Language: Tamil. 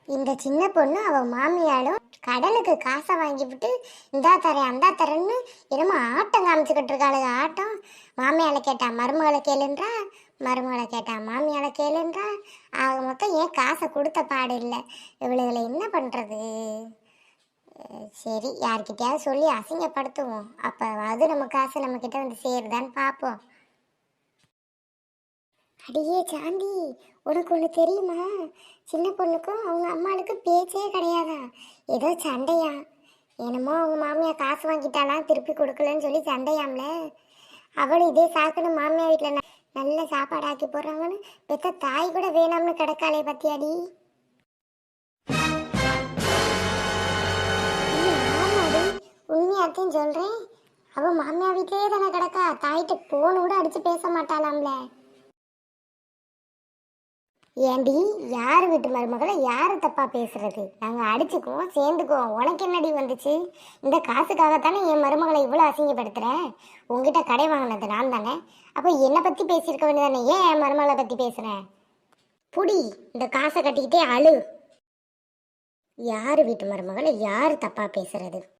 இந்த சின்ன பொண்ணு அவ மாமியாலும் கடலுக்கு காசை வாங்கிவிட்டு இந்தா தரேன் அந்தா தரேன்னு என்னமோ ஆட்டம் காமிச்சுக்கிட்டு இருக்காளுங்க ஆட்டம். மாமியால கேட்டா மருமகளை கேளுன்றா, மருமகளை கேட்டா மாமியால கேளுன்றா. ஆக மொத்தம் ஏன் காசை கொடுத்த பாடு இல்லை. இவளுகளை என்ன பண்றது? சரி, யார்கிட்டயாவது சொல்லி அசிங்கப்படுத்துவோம். அப்போ அது நம்ம காசு நம்ம கிட்ட வந்து சேருதான்னு பார்ப்போம். அடியே சாந்தி, உனக்கு ஒன்று தெரியுமா? சின்ன பொண்ணுக்கும் அவங்க அம்மாளுக்கும் பேச்சே கிடையாதா? ஏதோ சண்டையா? என்னமோ அவங்க மாமியா காசு வாங்கிட்டாலாம் திருப்பி கொடுக்கலன்னு சொல்லி சண்டையாம்ல. அவளும் இதே சாக்குன்னு மாமியா வீட்டில் நல்ல சாப்பாடு ஆக்கி போடுறாங்கன்னு பெத்த தாய் கூட வேணாம்னு கிடக்காளே பத்தியாடி. ஆமாடி, உண்மையாத்தையும் சொல்கிறேன். அவள் மாமியா வீட்டிலே தானே கிடக்கா. தாயிட்ட போன் கூட அடித்து பேச மாட்டாளாம்ல. ஏண்டி, யார் வீட்டு மருமகளை யாரை தப்பா பேசுறது? நாங்கள் அடிச்சுக்குவோம், சேர்ந்துக்குவோம். உனக்கு என்னடி வந்துச்சு? இந்த காசுக்காகத்தானே என் மருமகளை இவ்வளோ அசிங்கப்படுத்துகிறேன். உங்ககிட்ட கடை வாங்கினது நான் தானே. அப்போ என்னை பற்றி பேசியிருக்க வேண்டியதானே. ஏன் என் மருமகளை பற்றி பேசுகிறேன்? புடி, இந்த காசை கட்டிக்கிட்டே அழு. யார் வீட்டு மருமகளை யார் தப்பா பேசுறது?